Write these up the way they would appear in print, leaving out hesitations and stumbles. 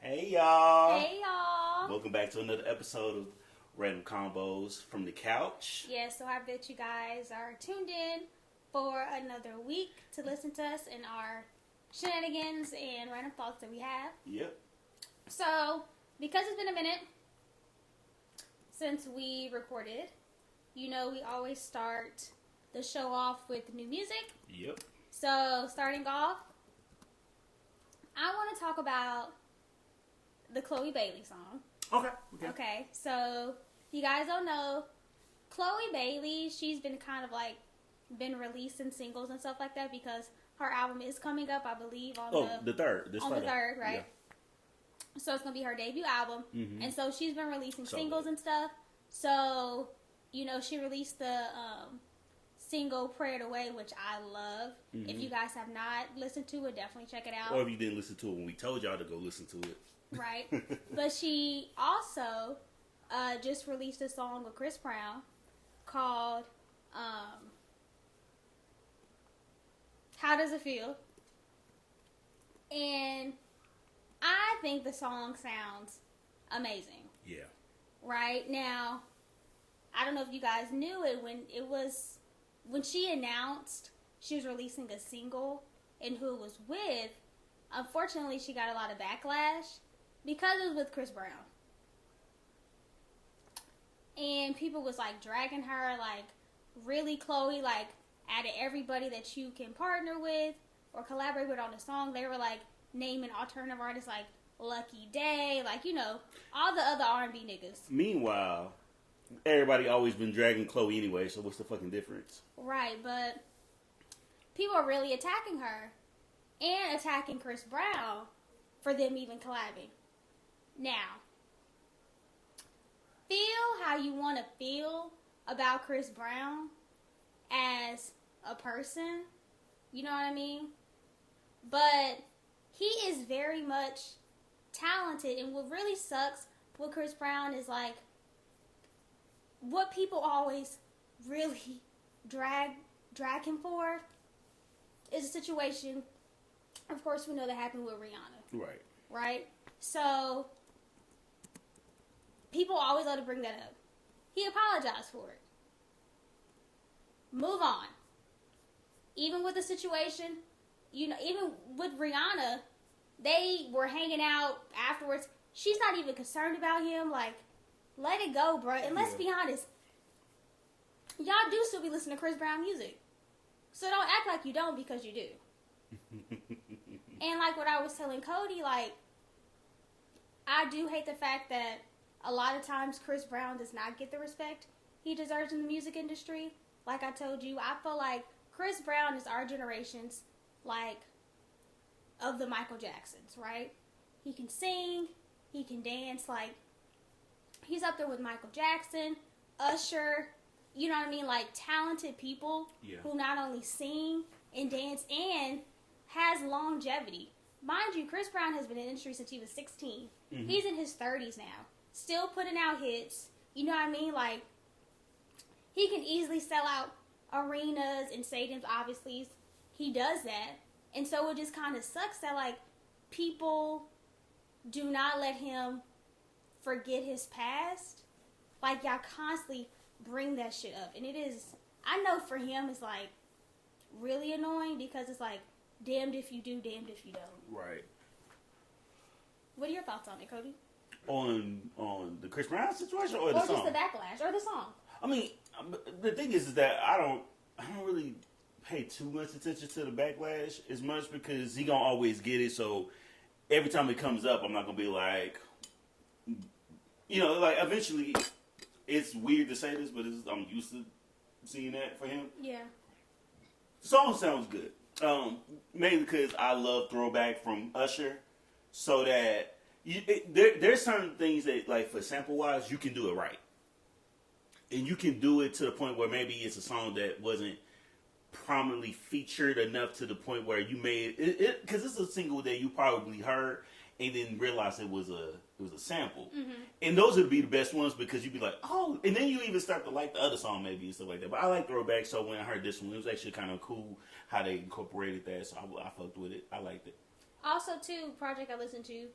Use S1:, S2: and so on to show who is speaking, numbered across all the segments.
S1: Hey y'all!
S2: Hey y'all!
S1: Welcome back to another episode of Random Convos from the couch.
S2: Yeah, so I bet you guys are tuned in for another week to listen to us and our shenanigans and random thoughts that we have.
S1: Yep.
S2: So, because it's been a minute since we recorded, you know we always start the show off with new music.
S1: Yep.
S2: So, starting off, I want to talk about the Chloe Bailey song. Okay, so if you guys don't know, Chloe Bailey, she's been kind of like been releasing singles and stuff like that because her album is coming up, I believe, on
S1: the third.
S2: The third, right? Yeah. So it's gonna be her debut album, and so she's been releasing singles and stuff. So you know, she released the single "Pray It Away," which I love. If you guys have not listened to it, definitely check it out.
S1: Or if you didn't listen to it when we told y'all to go listen to it.
S2: Right. But she also just released a song with Chris Brown called How Does It Feel? And I think the song sounds amazing.
S1: Yeah.
S2: Right? Now, I don't know if you guys knew it when she announced she was releasing a single and who it was with, unfortunately she got a lot of backlash because it was with Chris Brown. And people was like dragging her, like, really, Chloe, like, out of everybody that you can partner with or collaborate with on a song, they were like naming alternative artists like Lucky Day, like, you know, all the other R&B niggas.
S1: Meanwhile, everybody always been dragging Chloe anyway, so what's the fucking difference?
S2: Right, but people are really attacking her and attacking Chris Brown for them even collabing. Now, feel how you want to feel about Chris Brown as a person, you know what I mean? But he is very much talented, and what really sucks with Chris Brown is like what people always really drag him for is a situation, of course, we know that happened with Rihanna. Right? So people always love to bring that up. He apologized for it. Move on. Even with the situation, you know, even with Rihanna, they were hanging out afterwards. She's not even concerned about him. Like, let it go, bro. And let's be honest, y'all do still be listening to Chris Brown music. So don't act like you don't, because you do. And like what I was telling Cody, like, I do hate the fact that a lot of times Chris Brown does not get the respect he deserves in the music industry. Like I told you, I feel like Chris Brown is our generation's, like, of the Michael Jacksons, right? He can sing, he can dance, like, he's up there with Michael Jackson, Usher, you know what I mean? Like, talented people who not only sing and dance and has longevity. Mind you, Chris Brown has been in the industry since he was 16. He's in his 30s now. Still putting out hits. You know what I mean? Like, he can easily sell out arenas and stadiums, obviously. He does that. And so it just kind of sucks that, like, people do not let him forget his past. Like, y'all constantly bring that shit up. And it is, I know for him, it's, like, really annoying because it's, like, damned if you do, damned if you don't.
S1: Right.
S2: What are your thoughts on it, Cody?
S1: On the Chris Brown situation or the
S2: song? Or just
S1: the
S2: backlash, or the song.
S1: I mean, the thing is that I don't really pay too much attention to the backlash as much because he gonna always get it. So every time it comes up, I'm not gonna be like, you know, like eventually. It's weird to say this, but I'm used to seeing that for him.
S2: Yeah.
S1: The song sounds good. Mainly because I love Throwback from Usher, so that there's certain things that, like, for sample-wise, you can do it right. And you can do it to the point where maybe it's a song that wasn't prominently featured enough to the point where you made it, because it's a single that you probably heard and then realized it was a sample. And those would be the best ones because you'd be like, oh, and then you even start to like the other song maybe and stuff like that. But I like Throwback, so when I heard this one, it was actually kind of cool how they incorporated that, so I fucked with it. I liked it.
S2: Also, too, project I listened to,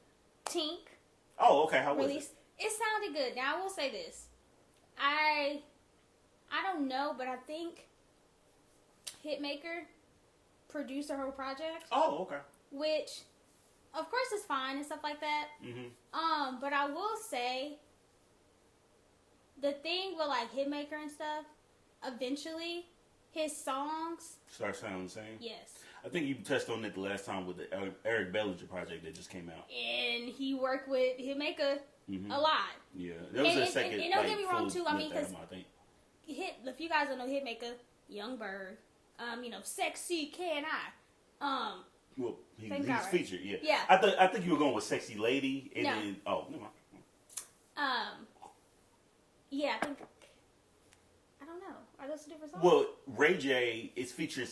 S2: Tink
S1: Oh, okay. How was
S2: released. It sounded good. Now I will say this. I don't know, but I think Hitmaker produced her whole project.
S1: Oh, okay.
S2: Which, of course, is fine and stuff like that.
S1: Mm-hmm.
S2: But I will say, the thing with like Hitmaker and stuff, eventually, his songs
S1: Start sounding the same.
S2: Yes.
S1: I think you touched on it the last time with the Eric Bellinger project that just came out.
S2: And he worked with Hitmaker a lot.
S1: Yeah, that was the second.
S2: And don't get me wrong too. I mean, because
S1: I think
S2: if you guys don't know Hitmaker, Young Bird, Sexy Can I,
S1: well, he's
S2: right?
S1: featured. Yeah.
S2: Yeah.
S1: I think you were going with Sexy Lady, and
S2: No.
S1: then never mind.
S2: Yeah, I think. I don't know. Are those different songs?
S1: Well, Ray J is featuring,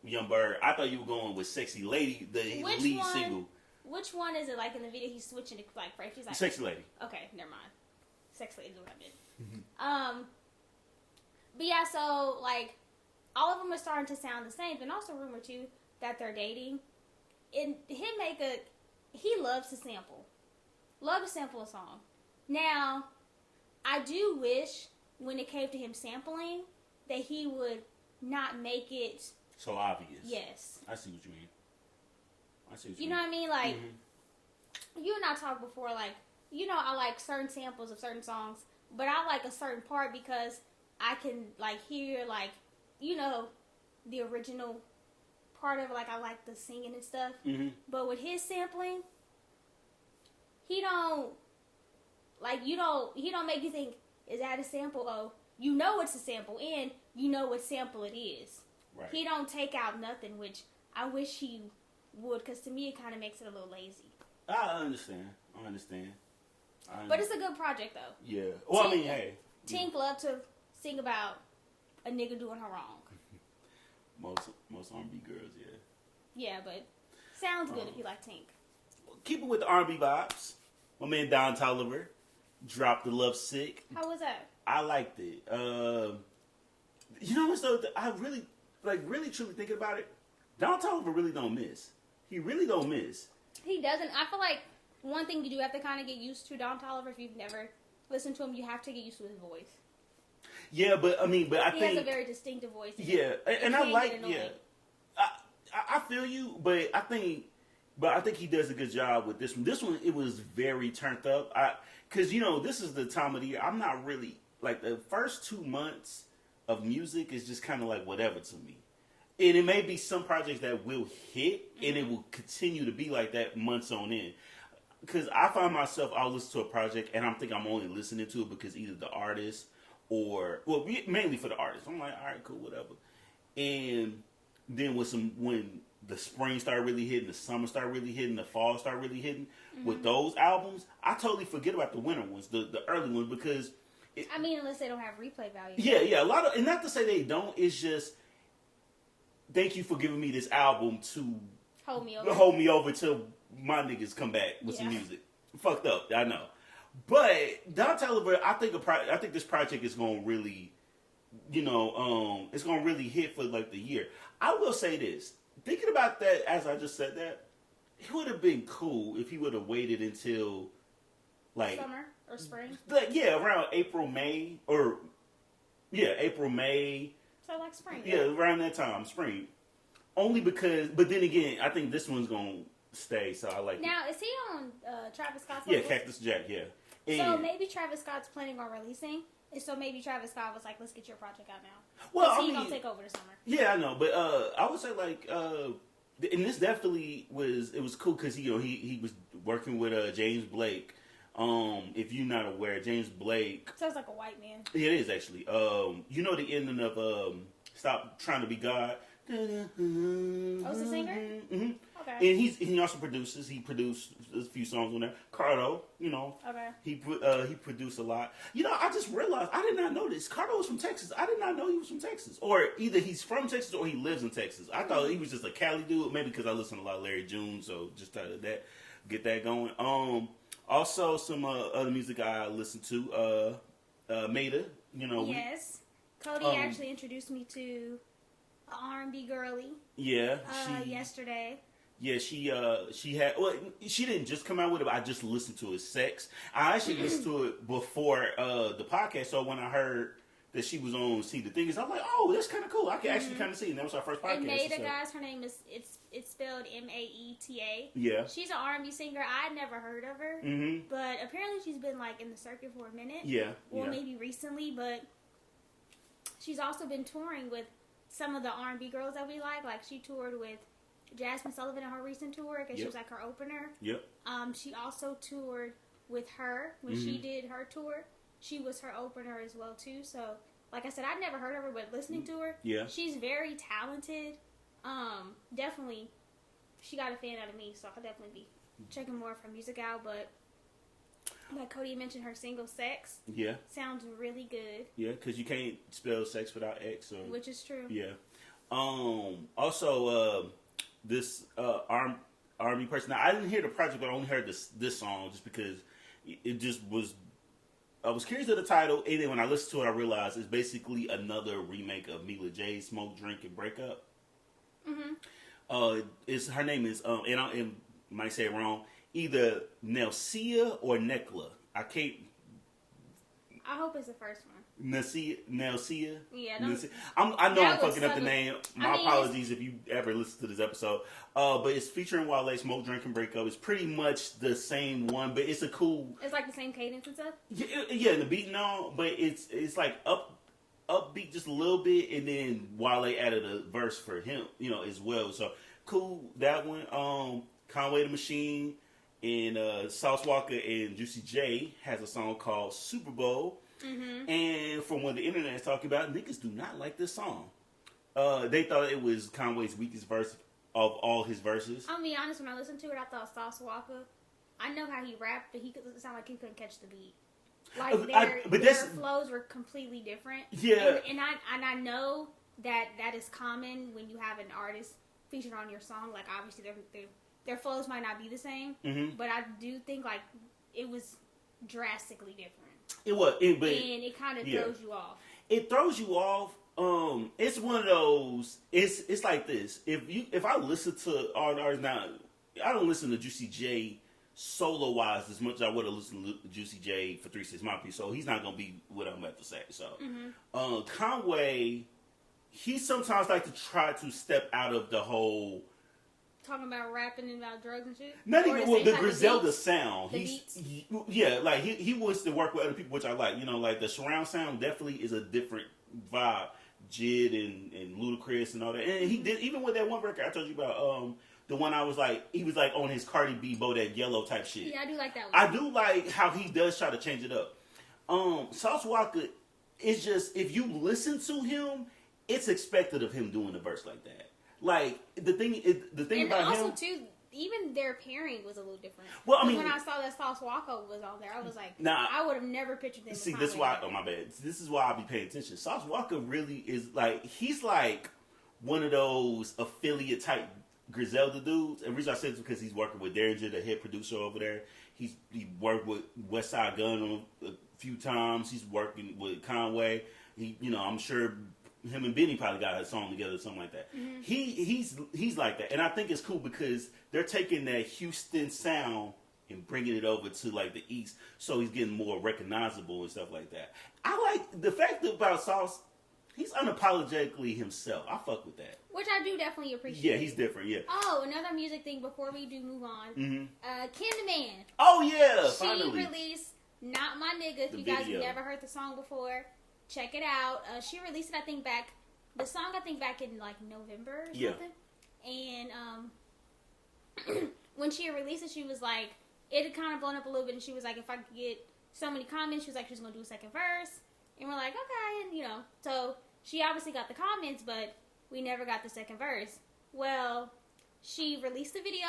S1: Young Bird. I thought you were going with Sexy Lady, the lead single.
S2: Which one is it? Like in the video, he's switching to like phrase. He's like
S1: Sexy Lady.
S2: Okay, never mind. Sex Lady is what I meant. But yeah, so like all of them are starting to sound the same, and also rumor too that they're dating. And Hitmaker, he loves to sample a song. Now, I do wish when it came to him sampling that he would not make it
S1: So obvious.
S2: Yes.
S1: I see what you mean.
S2: You know what I mean? Like, you and I talked before, like, I like certain samples of certain songs, but I like a certain part because I can, like, hear, like, the original part of it. Like, I like the singing and stuff. But with his sampling, he don't make you think, is that a sample? Oh, you know it's a sample, and you know what sample it is.
S1: Right.
S2: He don't take out nothing, which I wish he would, because to me it kind of makes it a little lazy.
S1: I understand.
S2: But it's a good project, though.
S1: Yeah. Well, I mean, hey.
S2: Tink love to sing about a nigga doing her wrong.
S1: Most R&B girls, yeah.
S2: Yeah, but sounds good if you like Tink.
S1: Keep it with the R&B vibes. My man Don Toliver dropped the Love Sick.
S2: How was that?
S1: I liked it. You know what, though? I really truly thinking about it, Don Toliver really don't miss. He really don't miss.
S2: He doesn't. I feel like one thing you do have to kind of get used to Don Toliver. If you've never listened to him, you have to get used to his voice.
S1: Yeah, but I think
S2: he has a very distinctive voice.
S1: Yeah, and I like I feel you, but I think he does a good job with this one. This one, it was very turned up. Because this is the time of the year. I'm not really like the first 2 months of music is just kind of like whatever to me. And it may be some projects that will hit, and it will continue to be like that months on end. Because I find myself, I'll listen to a project, and I'm only listening to it because either the artist mainly for the artist. I'm like, all right, cool, whatever. And then when the spring started really hitting, the summer started really hitting, the fall started really hitting, with those albums, I totally forget about the winter ones, the early ones, because...
S2: unless they don't have replay value.
S1: Yeah, a lot of... And not to say they don't, it's just... Thank you for giving me this album to... Hold me over till my niggas come back with some music. Fucked up, I know. But Don Toliver, I think this project is going to really... it's going to really hit for like the year. I will say this. Thinking about that, as I just said that, it would have been cool if he would have waited until like
S2: summer or spring.
S1: Around April, May, April, May.
S2: So like spring.
S1: Yeah, around that time, spring. Only because, but then again, I think this one's gonna stay. So I like.
S2: Now, is he on Travis Scott's?
S1: Yeah, Cactus Jack. Yeah. And
S2: so maybe Travis Scott's planning on releasing. And so maybe Travis Scott was like, "Let's get your project out now."
S1: Well,
S2: he's gonna take over the summer.
S1: Yeah, I know, but I would say like, and this definitely was cool because he was working with James Blake. If you're not aware, James Blake
S2: sounds like a white man.
S1: Yeah, it is actually. The ending of "Stop Trying to Be God."
S2: Oh, it's a singer.
S1: Mm-hmm.
S2: Okay.
S1: And he also produces. He produced a few songs on there. Cardo,
S2: Okay.
S1: He produced a lot. I just realized I did not know this. Cardo was from Texas. I did not know he was from Texas. Or either he's from Texas or he lives in Texas. I thought he was just a Cali dude. Maybe because I listen to a lot of Larry June, so just thought of that, get that going. Also some other music I listen to. Maida.
S2: Yes. Cody actually introduced me to an R&B girly.
S1: Yeah.
S2: Yesterday.
S1: Yeah, she had. Well, she didn't just come out with it. But I just listened to it. Sex. I actually listened to it before the podcast. So when I heard that she was on See the Thing Is, I'm like, oh, that's kind of cool. I can actually kind of see it. And that was our first podcast.
S2: And Maeta, guys, her name is it's spelled Maeta.
S1: Yeah.
S2: She's an R&B singer. I'd never heard of her, but apparently she's been like in the circuit for a minute.
S1: Yeah.
S2: Well, maybe recently, but she's also been touring with some of the R&B girls that we like. Like she toured with Jasmine Sullivan on her recent tour because she was like her opener.
S1: Yep.
S2: She also toured with her when she did her tour. She was her opener as well too. So, like I said, I'd never heard of her, but listening to her, she's very talented. Definitely, she got a fan out of me, so I'll definitely be checking more of her music out. But like Cody mentioned, her single "Sex" sounds really good.
S1: Yeah, because you can't spell sex without X,
S2: which is true.
S1: Yeah. Also, this R&B person. Now, I didn't hear the project, but I only heard this song just because it just was. I was curious of the title, and then when I listened to it, I realized it's basically another remake of Mila J's "Smoke, Drink, and Break Up." It's her name is and I might say it wrong, either Nelsia or Nekla. I can't.
S2: I hope it's the first one.
S1: Nelsia.
S2: Yeah,
S1: I know I'm fucking up the name. My apologies if you ever listen to this episode. But it's featuring Wale, "Smoke, Drink, and Break Up." It's pretty much the same one, but it's a cool.
S2: It's like the same cadence and stuff.
S1: Yeah, the beat and all, but it's like upbeat just a little bit, and then Wale added a verse for him, as well. So cool that one. Conway the Machine and Sauce Walker and Juicy J has a song called Super Bowl. And from what the internet is talking about, niggas do not like this song. They thought it was Conway's weakest verse of all his verses.
S2: I'll be honest, when I listened to it, I thought Sauce Walker, I know how he rapped, but it sounded like he couldn't catch the beat. Like their flows were completely different.
S1: Yeah.
S2: And I know that is common when you have an artist featured on your song. Like obviously their flows might not be the same, but I do think like it was drastically different.
S1: It was,
S2: and it kind of throws you off.
S1: It throws you off. It's one of those. It's like this. If I listen to artists now, I don't listen to Juicy J solo wise as much as I would have listened to Juicy J for 3 6 Mafia. So he's not gonna be what I'm about to say. So Conway, he sometimes like to try to step out of the whole.
S2: Talking about rapping and about drugs and shit?
S1: Not even the Griselda sound.
S2: He
S1: wants to work with other people, which I like. Like the surround sound definitely is a different vibe. Jid and Ludacris and all that. And he did, even with that one record I told you about, the one I was like, he was like on his Cardi B, Bodak Yellow type shit.
S2: Yeah, I do like that one.
S1: I do like how he does try to change it up. Sauce Walker, it's just, if you listen to him, it's expected of him doing a verse like that. Like the thing
S2: and
S1: about
S2: also,
S1: him
S2: too, even their pairing was a little different.
S1: Well, I mean,
S2: when I saw that Sauce Walker was on there, I was like,
S1: nah,
S2: I would have never pictured them.
S1: See, this is why. Oh my bad. This is why I be paying attention. Sauce Walker really is like, he's like one of those affiliate type Griselda dudes. And the reason I say this is because he's working with Derringer, the head producer over there. He worked with West Side Gun on a few times. He's working with Conway. I'm sure him and Benny probably got a song together or something like that. He's like that, and I think it's cool because they're taking that Houston sound and bringing it over to like the East, so he's getting more recognizable and stuff like that. I like the fact about Sauce. He's unapologetically himself. I fuck with that.
S2: Which I do definitely appreciate.
S1: Yeah, he's different. Yeah.
S2: Oh, another music thing before we do move on. Candyman.
S1: Oh yeah,
S2: she
S1: finally
S2: released "Not My Nigga." If you guys have never heard the song before, check it out. She released it, back in like November or something. And when she released it, she was like, it had kind of blown up a little bit, and she was like, if I could get so many comments, she was like, she's gonna do a second verse. And we're like, okay, and so she obviously got the comments, but we never got the second verse. Well, she released the video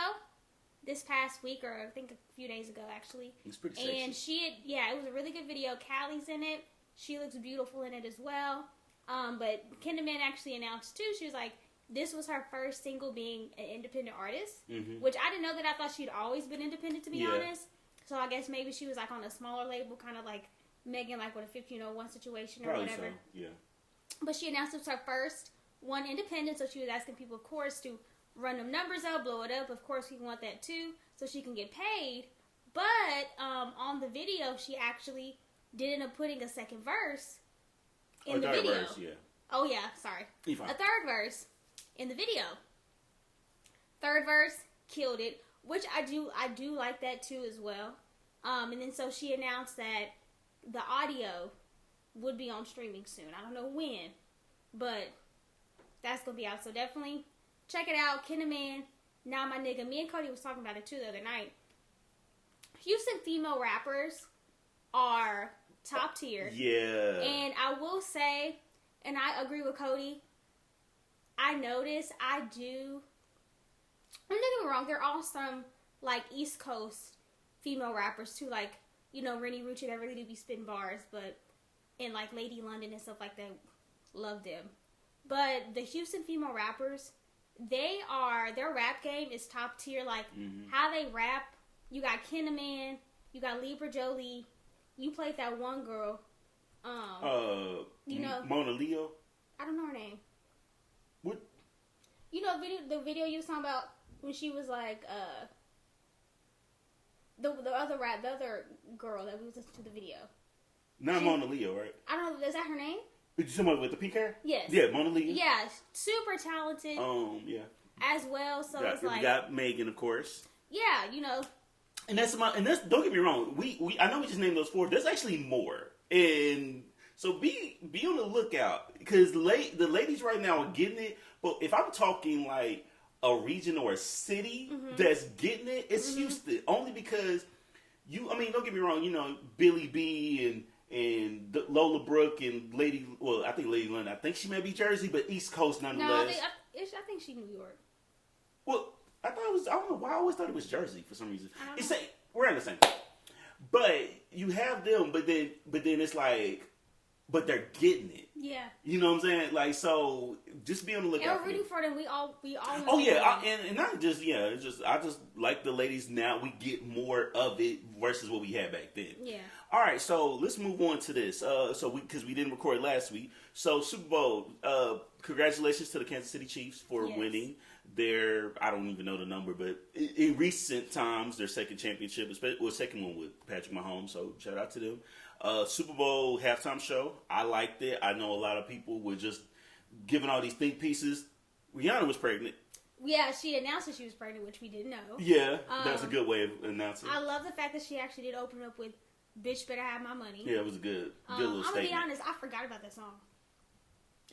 S2: this past week, or I think a few days ago, actually.
S1: It's pretty sexy.
S2: And it was a really good video. Callie's in it. She looks beautiful in it as well. But Candyman actually announced too. She was like, this was her first single being an independent artist, which I didn't know that. I thought she'd always been independent, to be honest. So I guess maybe she was like on a smaller label, kind of like Megan, like with a 1501 situation or
S1: Probably
S2: whatever.
S1: So. Yeah.
S2: But she announced it was her first one independent, so she was asking people, of course, to run them numbers up, blow it up. Of course, we want that too, so she can get paid. But on the video, she actually did end up putting a second verse in the video.
S1: Verse, yeah.
S2: Oh yeah, sorry.
S1: You fine.
S2: A third verse in the video. Third verse killed it, which I do like that too as well. And then so she announced that the audio would be on streaming soon. I don't know when, but that's gonna be out. So definitely check it out. Kinnaman, Now My Nigga. Me and Cody was talking about it too the other night. Houston female rappers are top tier.
S1: Yeah.
S2: And I will say, and I agree with Cody, I notice, don't get me wrong, there are some, like, East Coast female rappers, too, like, you know, Rennie Rucci, that really do be spitting bars, but, and, like, Lady London and stuff like that, love them. But the Houston female rappers, their rap game is top tier, like, how they rap, you got Kinnaman, you got Libra Jolie, you played that one girl, you know,
S1: Mona Leo?
S2: I don't know her name.
S1: What?
S2: You know the video you was talking about when she was like the other girl that we was listening to the video.
S1: Mona Leo, right?
S2: I don't know. Is that her name?
S1: Someone with the pink hair?
S2: Yes.
S1: Yeah, Mona Leo.
S2: Yeah, super talented.
S1: Yeah.
S2: As well, so it's like
S1: we got Megan, of course.
S2: Yeah, you know.
S1: And that's don't get me wrong. We I know we just named those 4. There's actually more, and so be on the lookout because the ladies right now are getting it. But if I'm talking like a region or a city that's getting it, it's Houston. Only because don't get me wrong. You know, Billy B and Lola Brooke and I think Lady London. I think she may be Jersey, but East Coast nonetheless.
S2: No, I think she's New York.
S1: Well, I don't know why I always thought it was Jersey for some reason. We're in the same. But you have them, but then it's like, but they're getting it.
S2: Yeah.
S1: You know what I'm saying? Like, so just be on the lookout.
S2: And we're rooting for them. We all.
S1: Oh yeah, and not just it's just I just like the ladies now. We get more of it versus what we had back then.
S2: Yeah.
S1: All right, so let's move on to this. Because we didn't record last week. So Super Bowl. Congratulations to the Kansas City Chiefs for winning their, I don't even know the number, but in recent times, their second championship, second one with Patrick Mahomes, so shout out to them. Super Bowl halftime show, I liked it. I know a lot of people were just giving all these think pieces. Rihanna was pregnant.
S2: Yeah, she announced that she was pregnant, which we didn't know.
S1: Yeah, that's a good way of announcing.
S2: I love the fact that she actually did open up with "Bitch Better Have My Money."
S1: Yeah, it was a good little statement.
S2: I'm gonna be honest, I forgot about that song.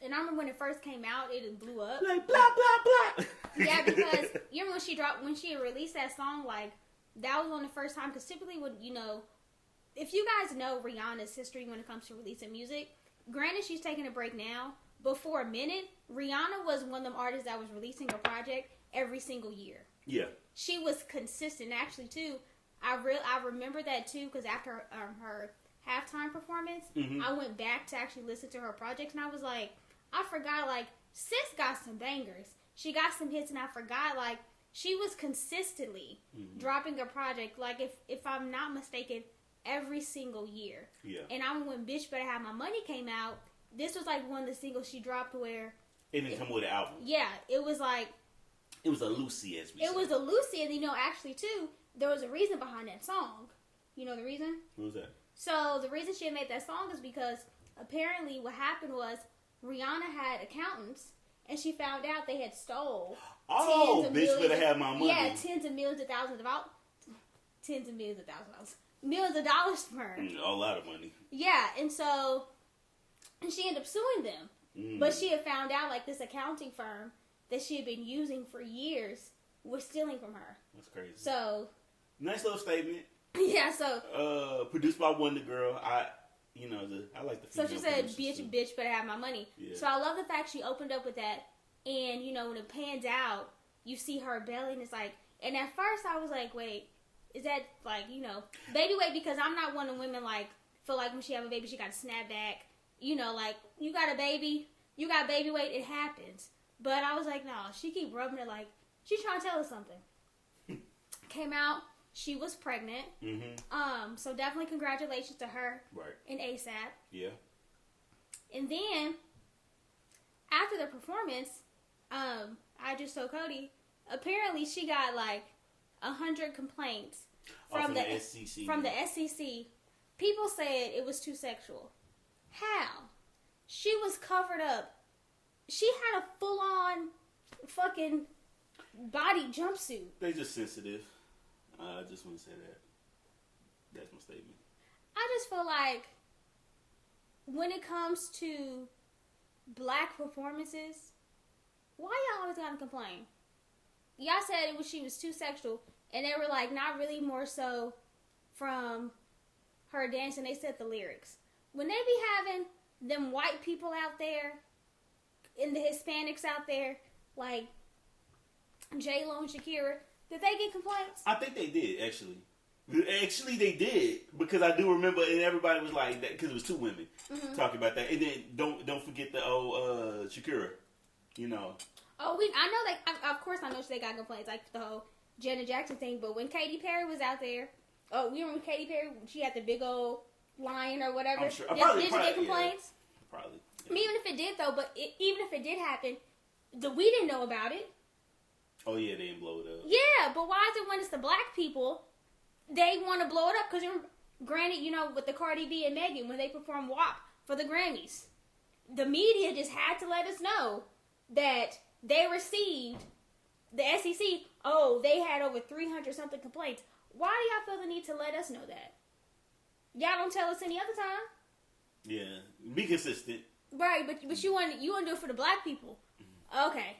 S2: And I remember when it first came out, it blew up.
S1: Like blah blah blah.
S2: Yeah, because you remember when she released that song, like that was one of the first time. Because typically, if you guys know Rihanna's history when it comes to releasing music, granted she's taking a break now, but for a minute, Rihanna was one of them artists that was releasing a project every single year.
S1: Yeah,
S2: she was consistent. Actually, too, I remember that too because after her halftime performance, I went back to actually listen to her projects, and I was like, I forgot, like, sis got some bangers. She got some hits, and I forgot, like, she was consistently dropping a project, like, if I'm not mistaken, every single year.
S1: Yeah.
S2: And when Bitch Better Have My Money came out, this was, like, one of the singles she dropped where...
S1: It didn't come with an album.
S2: Yeah, it was, like...
S1: It was a Lucy, as we said.
S2: It was a Lucy, and, actually, too, there was a reason behind that song. You know the reason?
S1: What was that?
S2: So, the reason she had made that song is because, apparently, what happened was... Rihanna had accountants, and she found out they had stole.
S1: Bitch better have my money.
S2: Yeah, tens of millions of thousands of dollars. Tens of millions of thousands of dollars. Millions of dollars for her.
S1: A lot of money.
S2: Yeah, and she ended up suing them. But she had found out, like, this accounting firm that she had been using for years was stealing from her.
S1: That's crazy.
S2: So.
S1: Nice little statement.
S2: Yeah, so.
S1: Produced by Wonder Girl. I like the female.
S2: So she said, bitch better have my money. Yeah. So I love the fact she opened up with that. And, when it pans out, you see her belly, and it's like, and at first I was like, wait, is that, like, baby weight? Because I'm not one of the women, like, feel like when she have a baby, she got to snap back. Like, you got a baby, you got baby weight, it happens. But I was like, no, she keep rubbing it like, she's trying to tell us something. Came out. She was pregnant. So definitely congratulations to her.
S1: Right.
S2: And ASAP.
S1: Yeah.
S2: And then, after the performance, I just told Cody, apparently she got like 100 complaints from the
S1: SEC.
S2: From the SEC. People said it was too sexual. How? She was covered up. She had a full-on fucking body jumpsuit.
S1: They just sensitive. I just want to say that. That's my statement.
S2: I just feel like when it comes to black performances, why y'all always gotta complain? Y'all said she was too sexual, and they were like, not really, more so from her dancing. They said the lyrics. When they be having them white people out there, and the Hispanics out there, like J-Lo and Shakira, did they get complaints?
S1: I think they did, actually. Actually, they did, because I do remember, and everybody was like that because it was two women talking about that. And then don't forget the Shakira, you know.
S2: Oh, I know that. Of course, I know they got complaints, like the whole Janet Jackson thing. But when Katy Perry was out there, we remember Katy Perry. She had the big old lion or whatever.
S1: I'm sure.
S2: Did you get complaints?
S1: Yeah, probably. Yeah.
S2: I mean, even if it did, though, even if it did happen, we didn't know about it.
S1: Oh yeah, they didn't blow it up.
S2: Yeah, but why is it when it's the black people? They want to blow it up because, granted, you know, with the Cardi B and Megan, when they performed WAP for the Grammys, the media just had to let us know that they received, the SEC, they had over 300-something complaints. Why do y'all feel the need to let us know that? Y'all don't tell us any other time.
S1: Yeah, be consistent.
S2: Right, but you want to do it for the black people. Okay.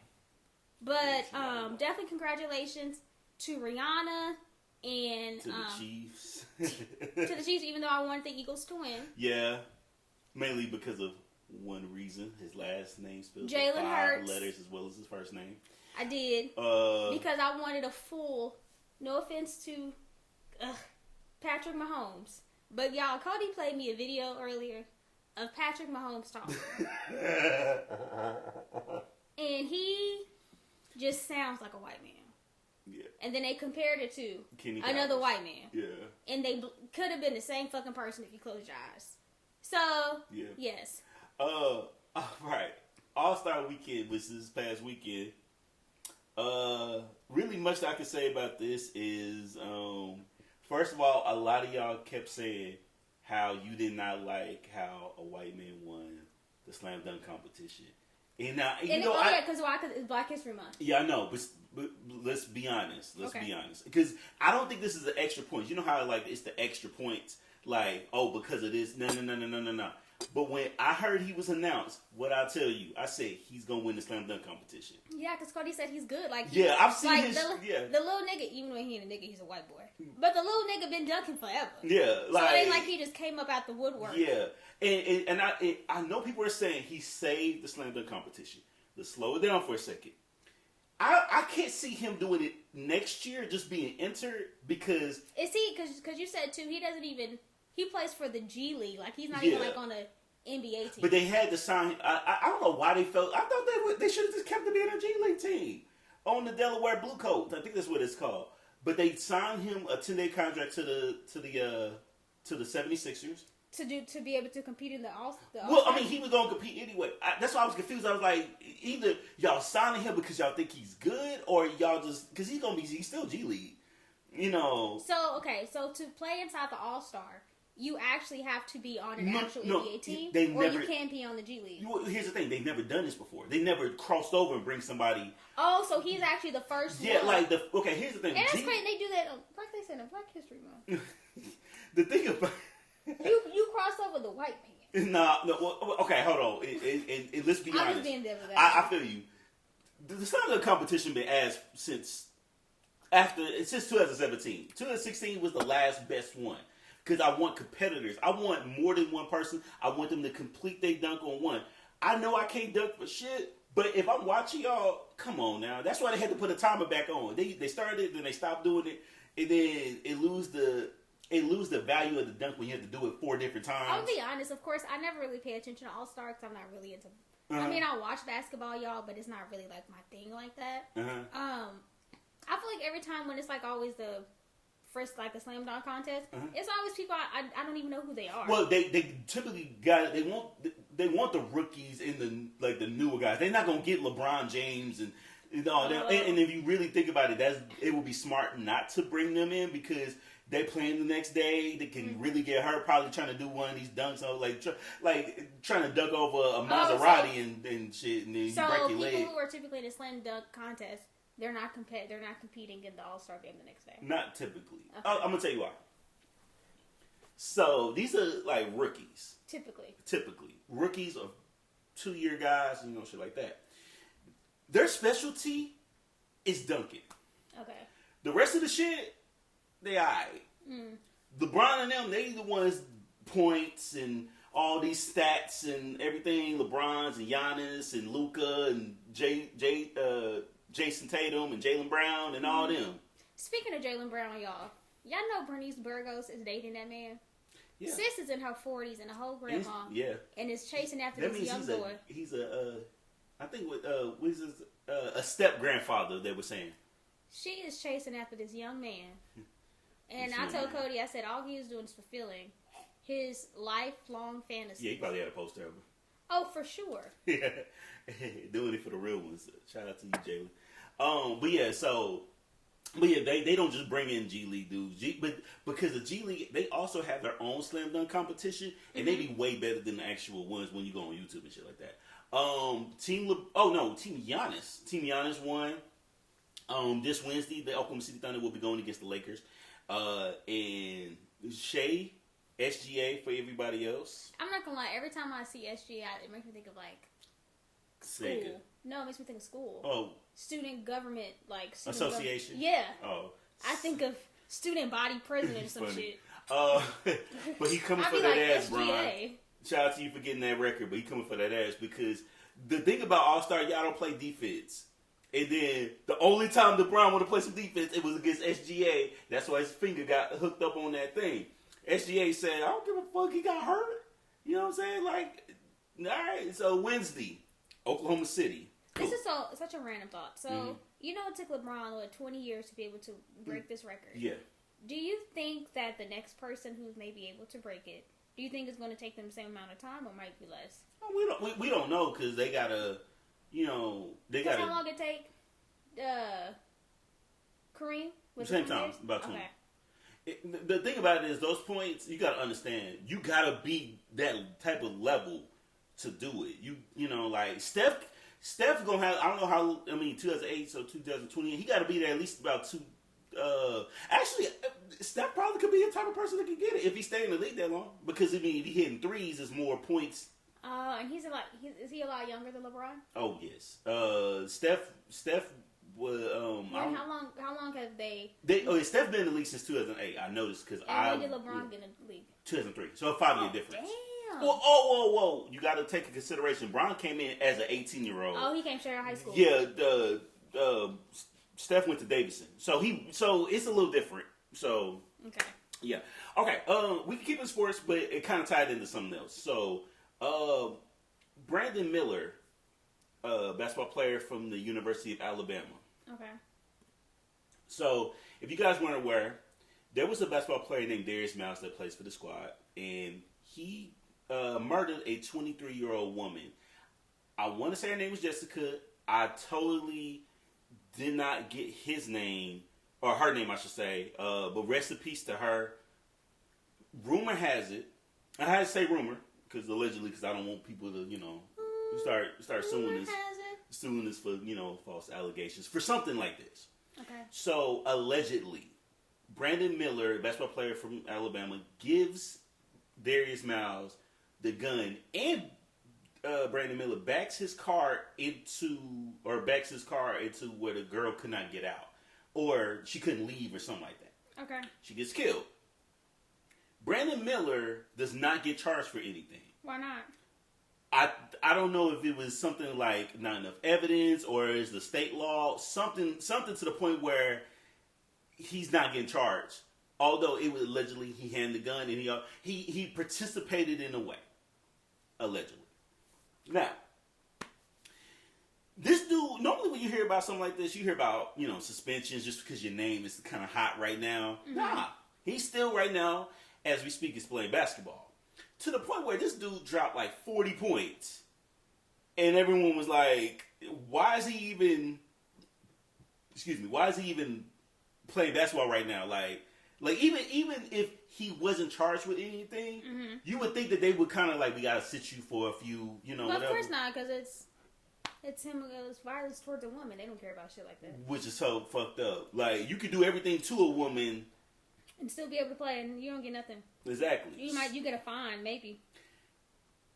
S2: But definitely congratulations to Rihanna. And
S1: to the Chiefs.
S2: To the Chiefs, even though I wanted the Eagles to win.
S1: Yeah, mainly because of one reason. His last name spelled
S2: Jalen
S1: 5
S2: Hurts.
S1: letters as well as his first name.
S2: I did. Because I wanted a full, no offense to Patrick Mahomes. But y'all, Cody played me a video earlier of Patrick Mahomes talking. And he just sounds like a white man.
S1: Yeah.
S2: And then they compared it to
S1: Kenny
S2: another
S1: Powers.
S2: white man.
S1: Yeah.
S2: And they could have been the same fucking person if you closed your eyes. So,
S1: yeah.
S2: Yes.
S1: Right. All-Star Weekend was this past weekend. Really much I can say about this is, first of all, a lot of y'all kept saying how you did not like how a white man won the slam dunk competition. And now,
S2: because it's Black History Month.
S1: Yeah, I know, but let's be honest. Be honest, because I don't think this is the extra points. You know how like it's the extra points, like because of this. No. But when I heard he was announced, what I tell you, I said he's gonna win the slam dunk competition.
S2: Yeah, because Cody said he's good. Like
S1: I've seen
S2: like
S1: his.
S2: The little nigga, even though he ain't a nigga, he's a white boy. But the little nigga been dunking forever.
S1: Yeah,
S2: like, so it ain't like he just came up out the woodwork.
S1: Yeah, and I know people are saying he saved the slam dunk competition. Let's slow it down for a second. I can't see him doing it next year, just being entered, because...
S2: Is he, because you said, too, he plays for the G League. Like, he's not even, like, on a NBA team.
S1: But they had to sign... I don't know why they felt... I thought they should have just kept him in a G League team. On the Delaware Blue Coats. I think that's what it's called. But they signed him a 10-day contract to the 76ers. To
S2: be able to compete in the All.
S1: Well, I mean, he was gonna compete anyway. That's why I was confused. I was like, either y'all signing him because y'all think he's good, or y'all just because he's still G League, you know.
S2: So to play inside the All-Star, you actually have to be on an actual NBA team, you can't be on the G League.
S1: Here's the thing: they've never done this before. They never crossed over and bring somebody.
S2: Oh, so he's actually the first.
S1: Yeah,
S2: one.
S1: Here's the thing.
S2: And that's great. They do that, like they said, in Black History Month.
S1: The thing about
S2: you cross over the white man.
S1: No. Well, okay, hold on. And let's be honest.
S2: I'm just being devil.
S1: I feel you. The slam dunk competition been asked since 2017. 2016 was the last best one. Because I want competitors. I want more than one person. I want them to complete their dunk on one. I know I can't dunk for shit, but if I'm watching y'all, come on now. That's why they had to put a timer back on. They started, then they stopped doing it, and then it lose the value of the dunk when you have to do it 4 different times.
S2: I'll be honest. Of course, I never really pay attention to All-Star because I'm not really into. I mean, I watch basketball, y'all, but it's not really like my thing like that. I feel like every time when it's like always the first like a slam dunk contest, it's always people I don't even know who they are.
S1: Well, they typically got they want the rookies and the newer guys. They're not gonna get LeBron James and No, and if you really think about it, it would be smart not to bring them in because they playing the next day. They can really get hurt. Probably trying to do one of these dunks, like trying to dunk over a Maserati and shit, and then you break your leg.
S2: So people who are typically in a slam dunk contest, they're not competing in the All-Star game the next day.
S1: Not typically. Okay. I'm gonna tell you why. So these are like rookies. Typically, rookies or 2-year guys, shit like that. Their specialty is dunking. Okay. The rest of the shit, they alright. LeBron and them, they the ones points and all these stats and everything. LeBron's and Giannis and Luka and Jason Tatum and Jaylen Brown and all them.
S2: Speaking of Jaylen Brown, y'all know Bernice Burgos is dating that man?
S1: Yeah.
S2: Sis is in her 40s and a whole grandma. And is chasing after this young boy.
S1: He's I think a step grandfather, they were saying.
S2: She is chasing after this young man. And I told Cody, I said, all he is doing is fulfilling his lifelong fantasy.
S1: Yeah, he probably had a poster of him.
S2: Oh, for sure.
S1: Yeah. Doing it for the real ones. Shout out to you, Jaylen. But yeah, they don't just bring in G League dudes, but because the G League, they also have their own slam dunk competition, and they be way better than the actual ones when you go on YouTube and shit like that. Team Giannis. Team Giannis won. This Wednesday, the Oklahoma City Thunder will be going against the Lakers. And Shea, SGA for everybody else.
S2: I'm not gonna lie, every time I see SGA, it makes me think of like school.
S1: Sega.
S2: No, it makes me think of school.
S1: Oh.
S2: Student government, like student
S1: association.
S2: Yeah.
S1: Oh.
S2: I think of student body president or some shit.
S1: But he coming for that
S2: like
S1: ass,
S2: SGA.
S1: Brian. Shout out to you for getting that record, but he coming for that ass because the thing about All-Star, y'all don't play defense. And then the only time LeBron want to play some defense, it was against SGA. That's why his finger got hooked up on that thing. SGA said, I don't give a fuck, he got hurt. You know what I'm saying? Like, all right, so Wednesday, Oklahoma City. Cool.
S2: This is such a random thought. So, it took LeBron 20 years to be able to break this record.
S1: Yeah.
S2: Do you think that the next person who may be able to break it, do you think it's going to take them the same amount of time or might be less?
S1: We don't know because they gotta,
S2: How long it take? Kareem?
S1: Same time, about 20. Okay. The thing about it is those points, you gotta understand, you gotta be that type of level to do it. Like Steph's gonna have, I don't know 2008, so 2020, he gotta be there at least about 2. Actually, Steph probably could be the type of person that can get it if he stay in the league that long. Because, if he hitting threes, is more points.
S2: And is he a lot younger than LeBron?
S1: Oh, yes. Steph was,
S2: how long have they...
S1: Steph been in the league since 2008. I noticed because
S2: when did LeBron get in the league?
S1: 2003. So a 5-year difference.
S2: Damn.
S1: Well, whoa. You got to take into consideration, Bron came in as an 18-year-old.
S2: Oh, he came straight out of high school.
S1: Yeah, Steph went to Davidson. So it's a little different. So,
S2: okay.
S1: Yeah. Okay, we can keep it in sports, but it kind of tied into something else. So, Brandon Miller, basketball player from the University of Alabama.
S2: Okay.
S1: So, if you guys weren't aware, there was a basketball player named Darius Miles that plays for the squad, and he murdered a 23-year-old woman. I want to say her name was Jessica. I totally did not get his name, or her name, I should say, but rest in peace to her. Rumor has it, I had to say rumor, because allegedly, because I don't want people to, start suing this for, false allegations, for something like this.
S2: Okay.
S1: So, allegedly, Brandon Miller, basketball player from Alabama, gives Darius Miles the gun, and Brandon Miller backs his car into where the girl could not get out, or she couldn't leave, or something like that.
S2: Okay.
S1: She gets killed. Brandon Miller does not get charged for anything.
S2: Why not?
S1: I don't know if it was something like not enough evidence, or is the state law something to the point where he's not getting charged. Although it was allegedly he handed the gun and he participated in a way, allegedly. Now, this dude, normally when you hear about something like this, you hear about, suspensions just because your name is kind of hot right now. Mm-hmm. Nah, he's still right now, as we speak, is playing basketball. To the point where this dude dropped like 40 points. And everyone was like, why is he even excuse me, why is he even playing basketball right now? Like even if he wasn't charged with anything, you would think that they would kind of like, we gotta sit you for a few,
S2: well,
S1: whatever.
S2: Of course not, because it's him. It was violence towards a woman. They don't care about shit like that.
S1: Which is so fucked up. Like, you could do everything to a woman
S2: and still be able to play, and you don't get nothing.
S1: Exactly.
S2: You get a fine, maybe.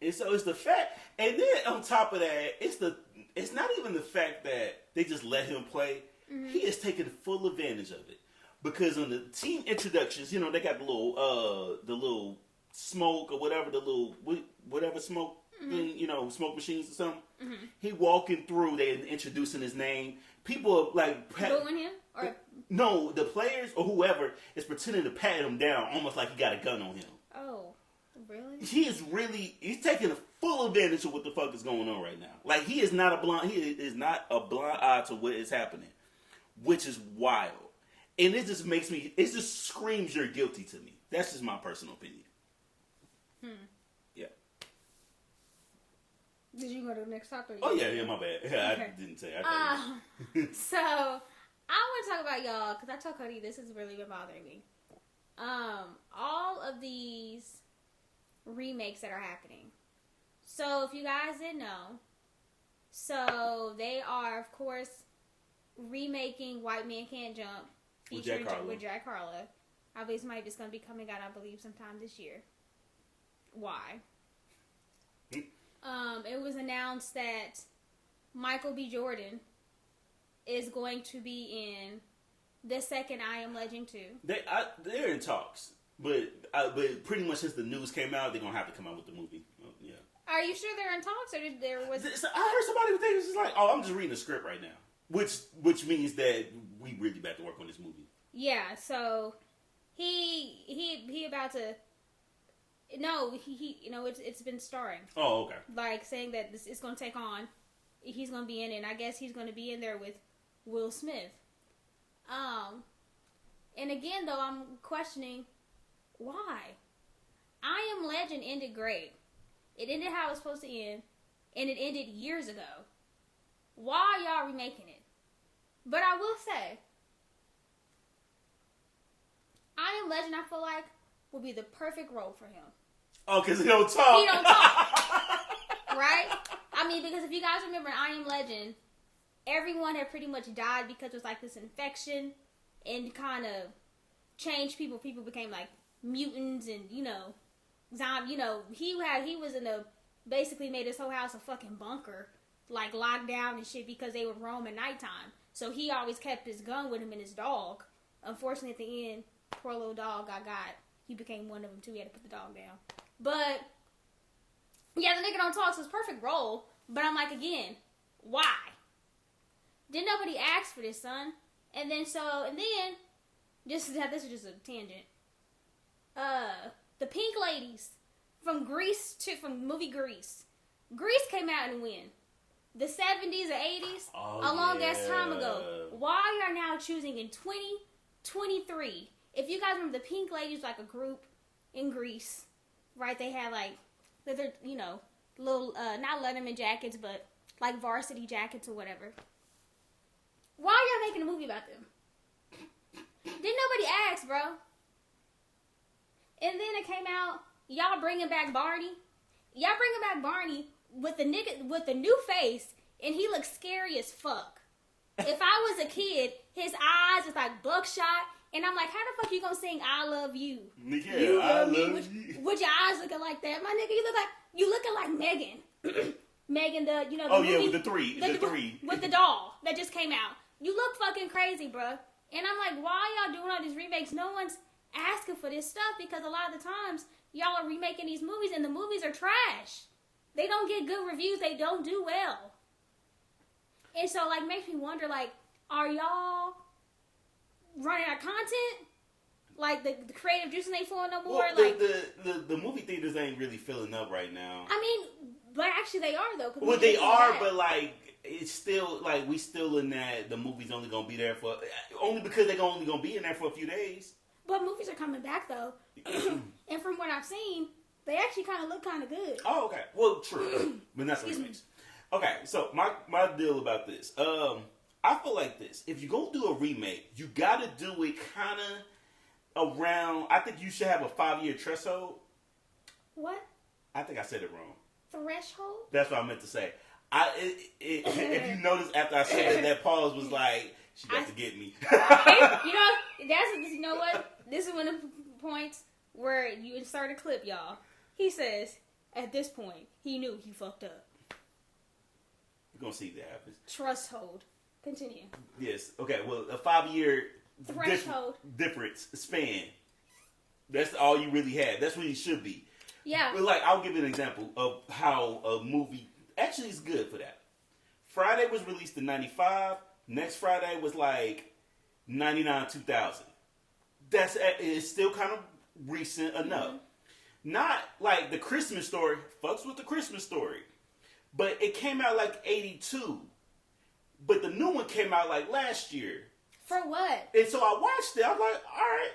S1: And so it's the fact, and then on top of that, it's not even the fact that they just let him play. He is taking full advantage of it, because on the team introductions, they got the little smoke or whatever, whatever smoke thing, smoke machines or something. He walking through, they introducing his name. People are like
S2: booing him, or
S1: no, the players or whoever is pretending to pat him down, almost like he got a gun on him.
S2: Oh, really?
S1: He's taking a full advantage of what the fuck is going on right now. Like, he is not a blind eye to what is happening, which is wild. And it just screams you're guilty to me. That's just my personal opinion. Yeah.
S2: Did you go to the next topic?
S1: Oh yeah, my bad.
S2: Okay.
S1: I didn't say.
S2: So I want to talk about y'all, because I told Cody this has really been bothering me. All of these remakes that are happening. So if you guys didn't know, so they are, of course, remaking White Man Can't Jump featuring with Jack Harlow. I believe it's going to be coming out, I believe, sometime this year. Why? It was announced that Michael B. Jordan is going to be in the second I Am Legend 2.
S1: They're in talks, but pretty much since the news came out, they're gonna have to come out with the movie. Yeah.
S2: Are you sure they're in talks, or there was?
S1: So I heard somebody was thinking, just like, oh, I'm just reading the script right now, which means that we really about to work on this movie.
S2: Yeah. So he about to. No, he it's been starring.
S1: Oh, okay.
S2: Like, saying that this is going to take on, he's going to be in it, and I guess he's going to be in there with Will Smith. And again, though, I'm questioning why. I Am Legend ended great. It ended how it was supposed to end, and it ended years ago. Why are y'all remaking it? But I will say, I Am Legend, I feel like, would be the perfect role for him.
S1: Oh, because he don't talk.
S2: He don't talk. Right? I mean, because if you guys remember in I Am Legend, everyone had pretty much died because it was like this infection and kind of changed people. People became like mutants and, zombie. He was basically made his whole house a fucking bunker, like locked down and shit, because they would roam at nighttime. So he always kept his gun with him and his dog. Unfortunately, at the end, poor little dog got. He became one of them too. He had to put the dog down. But yeah, the nigga don't talk, so it's perfect role. But I'm like, again, why? Didn't nobody ask for this, son? And then this is just a tangent. The Pink Ladies from the movie Grease. Grease came out and when? The 70s or 80s? A long ass time ago. Why are now choosing in 2023? If you guys remember, the Pink Ladies, like a group in Greece, right? They had like, little, not Letterman jackets, but like varsity jackets or whatever. Why are y'all making a movie about them? Didn't nobody ask, bro? And then it came out, y'all bringing back Barney. Y'all bringing back Barney with the nigga with the new face, and he looks scary as fuck. If I was a kid, his eyes was like buckshot. And I'm like, how the fuck you gonna sing "I Love You"?
S1: Yeah,
S2: you
S1: love
S2: me.
S1: you.
S2: With your eyes looking like that, my nigga, you looking like Megan. Megan, the movie,
S1: with the three
S2: with the doll that just came out. You look fucking crazy, bruh. And I'm like, why y'all doing all these remakes? No one's asking for this stuff, because a lot of the times y'all are remaking these movies and the movies are trash. They don't get good reviews. They don't do well. And so, like, makes me wonder, like, are y'all running out of content? Like, the creative juices ain't flowing no more?
S1: Well,
S2: like
S1: the movie theaters ain't really filling up right now.
S2: I mean, but actually they are, though.
S1: Well, they are, but, like, it's still, like, we still in that the movie's only gonna be there for, only because they're only gonna be in there for a few days.
S2: But movies are coming back, though. And from what I've seen, they actually kind of look kind of good.
S1: Oh, okay. Well, true. But that's what it makes. Okay, so my deal about this. I feel like this. If you go do a remake, you got to do it kind of around. I think you should have a 5-year threshold.
S2: What?
S1: I think I said it wrong.
S2: Threshold?
S1: That's what I meant to say. If you notice after I said that pause was like, she got to get me.
S2: You know what? This is one of the points where you insert a clip, y'all. He says, at this point, he knew he fucked up.
S1: We're going to see if that happens.
S2: Threshold. Continue.
S1: Yes. Okay, well, a 5-year
S2: threshold
S1: difference span. That's all you really have. That's what it should be.
S2: Yeah.
S1: But like, I'll give you an example of how a movie actually is good for that. Friday was released in 95. Next Friday was like 99, 2000. It's still kind of recent enough. Mm-hmm. Not like the Christmas Story. Fucks with the Christmas Story. But it came out like 82. But the new one came out like last year.
S2: For what? And
S1: so I watched it. I'm like, all right.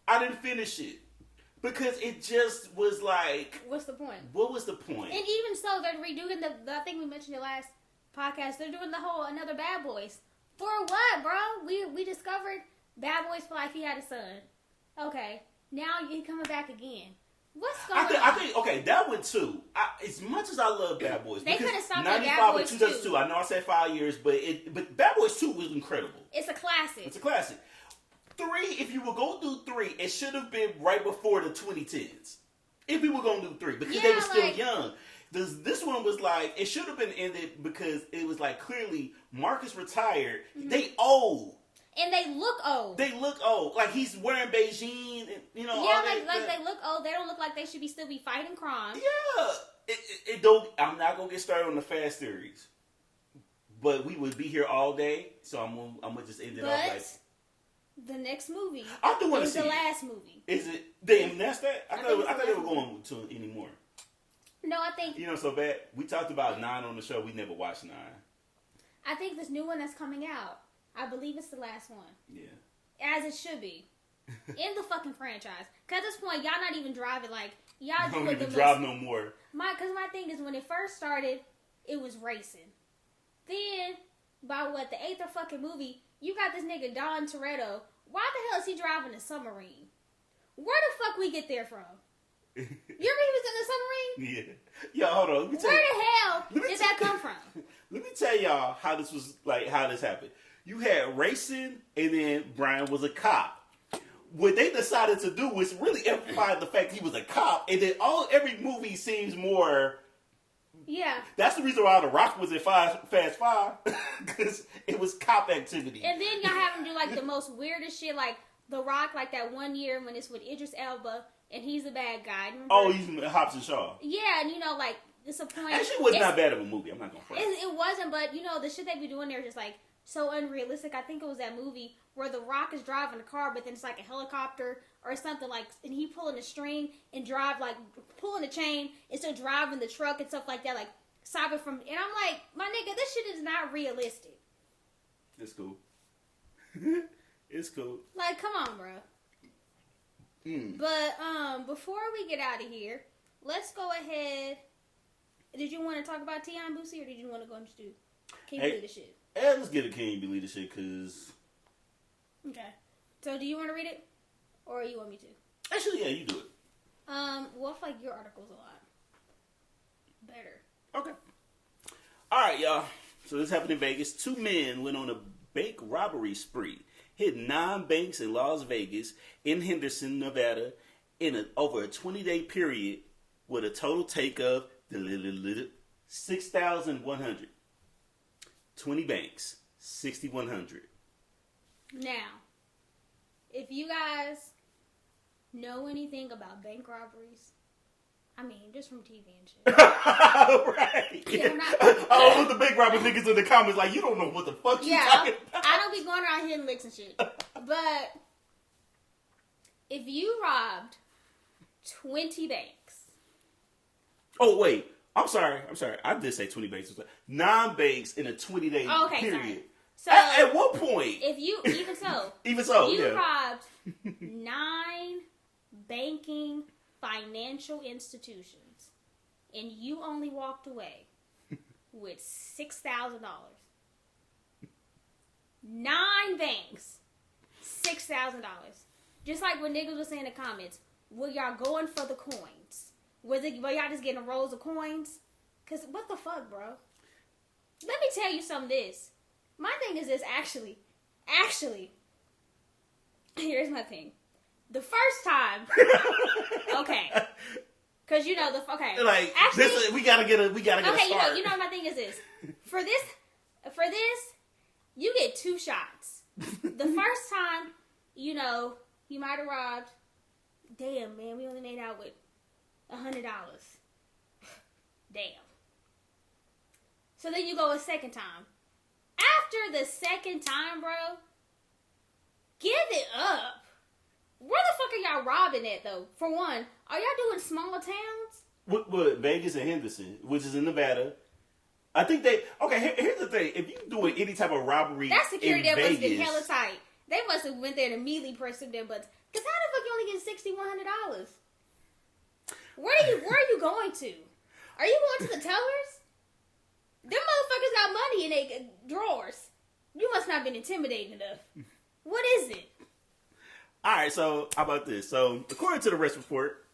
S1: I didn't finish it. Because it just was like...
S2: What's the point?
S1: What was the point?
S2: And even so, they're redoing I think we mentioned it last podcast, they're doing the whole another Bad Boys. For what, bro? We discovered Bad Boys for Life, he had a son. Okay. Now you're coming back again. What's going on?
S1: I think, okay, that one too. As much as I love Bad Boys.
S2: They could have stopped at Bad Boys
S1: 2. I know I said 5 years, but Bad Boys 2 was incredible.
S2: It's a classic.
S1: It's a classic. 3, if you were going to do 3, it should have been right before the 2010s. If we were going to do 3, because they were still young. This one was like, it should have been ended because it was like clearly Marcus retired. Mm-hmm. They old.
S2: And they look old.
S1: They look old. Like he's wearing Beijing, and, you know.
S2: Yeah, like they look old. They don't look like they should still be fighting crime.
S1: Yeah. It don't. I'm not gonna get started on the Fast series, but we would be here all day. So I'm gonna just end it off like.
S2: The next movie
S1: I do want to
S2: see the last movie.
S1: Is it? That's that? I thought they were going to anymore.
S2: No, I think...
S1: so bad. We talked about 9 on the show. We never watched 9.
S2: I think this new one that's coming out, I believe it's the last one.
S1: Yeah.
S2: As it should be. In the fucking franchise. Because at this point, y'all not even driving like... Y'all
S1: don't even drive no more.
S2: Because my thing is, when it first started, it was racing. Then, by the 8th or fucking movie... You got this nigga Don Toretto. Why the hell is he driving a submarine? Where the fuck we get there from? You remember he was in the submarine?
S1: Yeah. Yo, hold on.
S2: Where the hell did that come from?
S1: Let me tell y'all how this happened. You had racing, and then Brian was a cop. What they decided to do was really emphasize the fact he was a cop, and then every movie seems more...
S2: Yeah.
S1: That's the reason why The Rock was in Fast 5. Because it was cop activity.
S2: And then y'all have him do like the most weirdest shit, like The Rock, like that one year when it's with Idris Elba and he's a bad guy. Remember?
S1: Oh, he's Hobbs and Shaw.
S2: Yeah, and like it's a point.
S1: Actually, it was not bad of a movie. I'm not gonna front.
S2: It wasn't, but the shit they be doing there is just like so unrealistic. I think it was that movie where The Rock is driving a car, but then it's like a helicopter or something like, and he pulling a string and pulling a chain and still driving the truck and stuff like that, like stopping from. And I'm like, my nigga, this shit is not realistic.
S1: It's cool. It's cool.
S2: Like, come on, bro. But before we get out of here, let's go ahead. Did you want to talk about Tion Boosie, or did you want to go into King Believe the shit?
S1: Yeah, let's get a King Believe the shit, cause.
S2: Okay. So, do you want to read it, or you want me to?
S1: Actually, yeah, you do it.
S2: Well, I feel like your article's a lot better.
S1: Okay. All right, y'all. So this happened in Vegas. 2 men went on a bank robbery spree, hit 9 banks in Las Vegas, in Henderson, Nevada, over a 20-day period, with a total take of $6,100. 20 banks, $6,100.
S2: Now, if you guys know anything about bank robberies, I mean, just from TV and shit.
S1: Right. Yeah. I want the bank robber niggas in the comments like, you don't know what the fuck you talking about.
S2: I don't be going around hitting licks and shit. But if you robbed 20 banks.
S1: Oh, wait. I'm sorry. I did say 20 banks. 9 banks in a 20-day period.
S2: Sorry. So
S1: at what point?
S2: If you
S1: even so,
S2: you robbed 9 banking financial institutions, and you only walked away with $6,000. 9 banks, $6,000. Just like when niggas was saying in the comments, were y'all going for the coins? Were y'all just getting rolls of coins? Cause what the fuck, bro? Let me tell you something. My thing is this. Actually, here's my thing. The first time, okay, cause you know
S1: Like
S2: actually,
S1: we gotta get a
S2: okay.
S1: start.
S2: You know my thing is this. For this, you get 2 shots. The first time, you might have robbed. Damn, man, we only made out with $100. Damn. So then you go a second time. After the second time, bro, give it up. Where the fuck are y'all robbing at, though? For one, are y'all doing small towns?
S1: What Vegas and Henderson, which is in Nevada. I think here's the thing. If you doing any type of robbery
S2: that security
S1: in
S2: there must have
S1: Vegas,
S2: been hella tight. They must have went there and immediately pressed their butts. Because how the fuck you only get $6,100? Where are you going to? Are you going to the tellers? Them motherfuckers got money in their drawers. You must not have been intimidating enough. What is it?
S1: All right, so how about this? So according to the arrest report,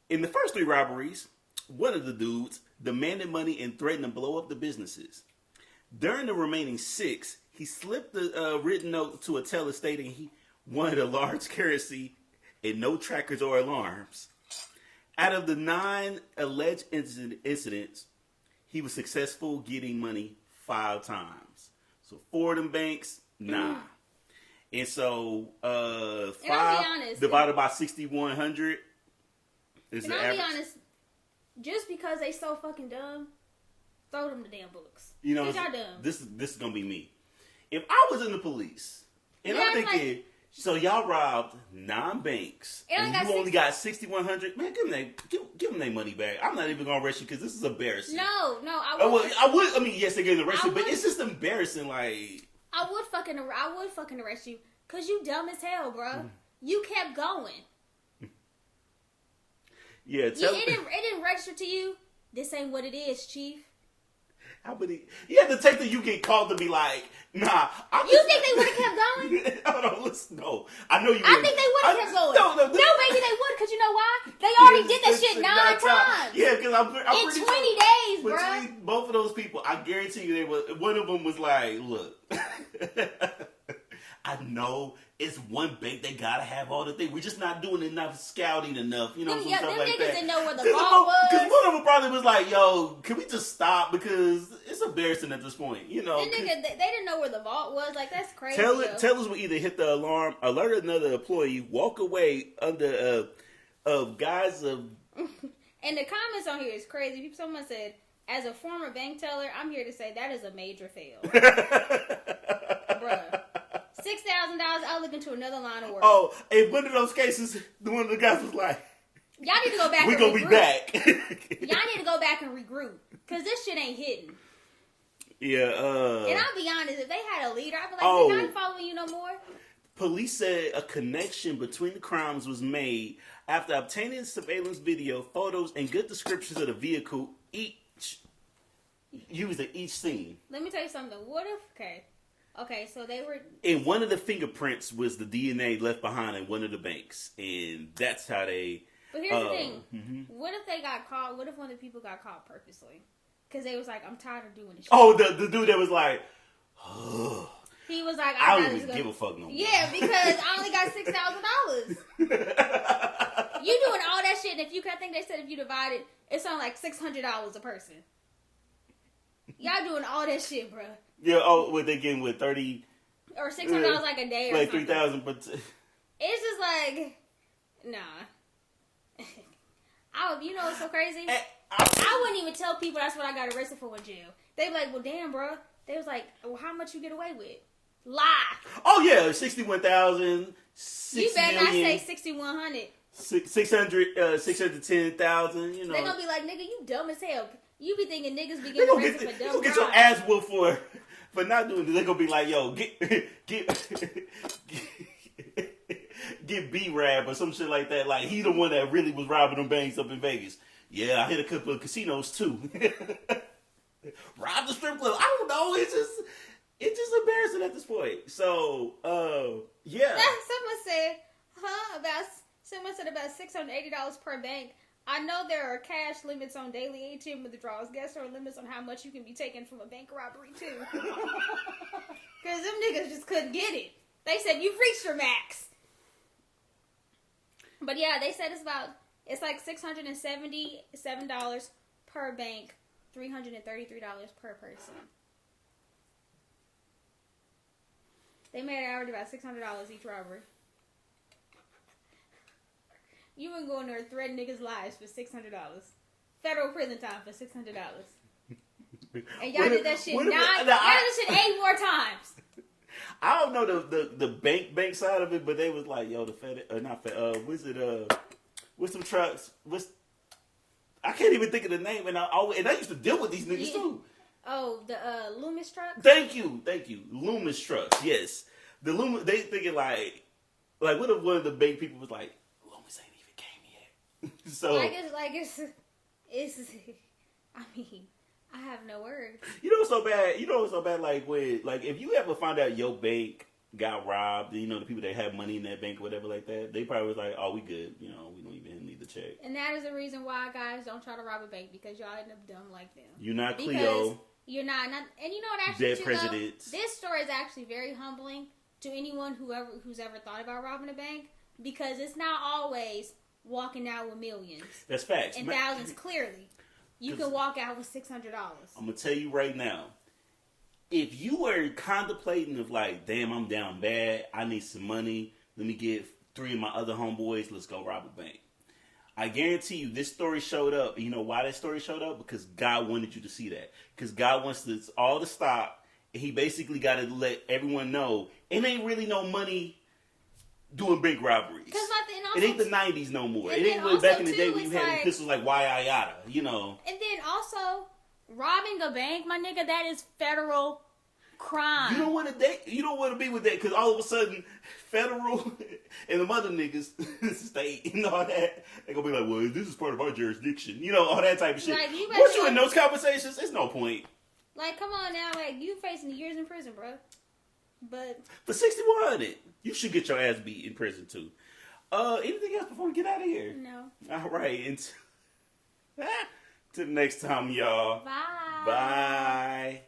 S1: in the first 3 robberies, one of the dudes demanded money and threatened to blow up the businesses. During the remaining 6, he slipped a written note to a teller stating he wanted a large currency and no trackers or alarms. Out of the 9 alleged incidents, he was successful getting money 5 times. So 4 of them banks, nah. And so 5 divided by 6,100 is the average.
S2: And I'll be honest, just because they so fucking dumb, throw them the damn books.
S1: You know,
S2: y'all dumb.
S1: This is gonna be me. If I was in the police and I'm thinking, so y'all robbed 9 banks and you only got 6,100, man, give them their money back. I'm not even gonna arrest you because this is embarrassing.
S2: No, I
S1: would. I mean, yes, they're getting arrested, but it's just embarrassing. Like,
S2: I would fucking arrest you because you dumb as hell, bro. You kept going.
S1: Yeah,
S2: it didn't register to you. This ain't what it is, Chief.
S1: How many? You have to take you get called to be like, nah.
S2: You think they would have kept going?
S1: Hold on, listen, no. I know you.
S2: I think they would have kept going. No, maybe they would, because you know why? They already did that shit 9 times.
S1: Yeah, because I'm
S2: in 20 days, bro.
S1: Between both of those people, I guarantee you, one of them was like, look. I know it's one bank. They gotta have all the things. We're just not doing enough scouting enough. You know, stuff like
S2: niggas
S1: that.
S2: Didn't know where the vault was.
S1: Because one of them probably was like, "Yo, can we just stop? Because it's embarrassing at this point." You know,
S2: they didn't know where the vault was. Like, that's crazy.
S1: Tellers will either hit the alarm, alert another employee, walk away under guise of.
S2: And the comments on here is crazy. Someone said, "As a former bank teller, I'm here to say that is a major fail." Bruh. $6,000, I'll look into another line of work.
S1: Oh, in one of those cases, one of the guys was like,
S2: y'all need to go back
S1: we're going to be back.
S2: Y'all need to go back and regroup. Because this shit ain't hitting.
S1: Yeah,
S2: and I'll be honest, if they had a leader, I'd be like, I ain't following you no more.
S1: Police said a connection between the crimes was made after obtaining surveillance video, photos, and good descriptions of the vehicle used at each scene.
S2: Let me tell you something. What if... Okay, so they were...
S1: And one of the fingerprints was the DNA left behind in one of the banks. And that's how they...
S2: But here's the thing. Mm-hmm. What if they got caught? What if one of the people got caught purposely? Because they was like, I'm tired of doing this shit.
S1: Oh, the dude that was like... Oh.
S2: He was like,
S1: I don't even give a fuck no more.
S2: Yeah, because I only got $6,000. You doing all that shit, and I think they said if you divide it, it's on like $600 a person. Y'all doing all that shit, bro.
S1: Yeah, what they getting with 30
S2: or $600 like a day, or
S1: like
S2: something.
S1: 3,000, but
S2: it's just like, nah. You know what's so crazy? I wouldn't even tell people that's what I got arrested for in jail. They be like, well, damn, bro. They was like, well, how much you get away with? Lie.
S1: Oh yeah, 61,000.
S2: You better not say 6,100.
S1: 610,000. You know,
S2: they gonna be like, nigga, you dumb as hell. You be thinking niggas be getting arrested for dumb.
S1: You get your ass whooped for not doing this. They gonna be like, yo, get B-Rab or some shit like that. Like, he the one that really was robbing them banks up in Vegas. Yeah, I hit a couple of casinos too. Rob the strip club. I don't know. It's just It's just embarrassing at this point. So, yeah.
S2: Someone said about $680 per bank. I know there are cash limits on daily ATM withdrawals. Guess there are limits on how much you can be taken from a bank robbery too. Because them niggas just couldn't get it. They said you've reached your max. But yeah, they said it's like $677 per bank, $333 per person. They made an average about $600 each robbery. You wouldn't go in there and threaten niggas' lives for $600. Federal prison time for $600. And y'all did that shit y'all did that shit 8 more times.
S1: I don't know the bank side of it, but they was like, yo, the what's some trucks? I can't even think of the name, and I used to deal with these niggas too.
S2: Oh, the Loomis trucks?
S1: Thank you. Loomis trucks, yes. The Loomis, they thinking like what if one of the bank people was like, Loomis ain't even came yet. So it's I mean, I have no words. You know what's so bad, like if you ever find out your bank got robbed, the people that have money in that bank or whatever like that, they probably was like, oh, we good, we don't even need to check.
S2: And that is the reason why guys don't try to rob a bank, because y'all end up dumb like them.
S1: You're not Cleo.
S2: You're not, and you know what, actually,
S1: dead presidents.
S2: This story is actually very humbling to anyone who's ever thought about robbing a bank, because it's not always walking out with millions.
S1: That's facts.
S2: And thousands, clearly. You can walk out with $600.
S1: I'm going to tell you right now, if you were contemplating of like, damn, I'm down bad, I need some money, let me get 3 of my other homeboys, let's go rob a bank. I guarantee you this story showed up. You know why that story showed up? Because God wanted you to see that. Because God wants this all to stop. And he basically got to let everyone know it ain't really no money doing bank robberies. It ain't the 90s no more. It ain't really back in the day when you had pistols like Yada,
S2: And then also, robbing a bank, my nigga, that is federal crime.
S1: You don't want to be with that, because all of a sudden, federal and the mother niggas, state, and all that, they gonna be like, well, this is part of our jurisdiction. All that type of shit.
S2: Like,
S1: once you in those conversations, there's no point.
S2: Like, come on now, like, you facing years in prison, bro. But
S1: for 6100, you should get your ass beat in prison too. Anything else before we get out of here?
S2: No.
S1: All right. Until the next time, y'all.
S2: Bye.
S1: Bye.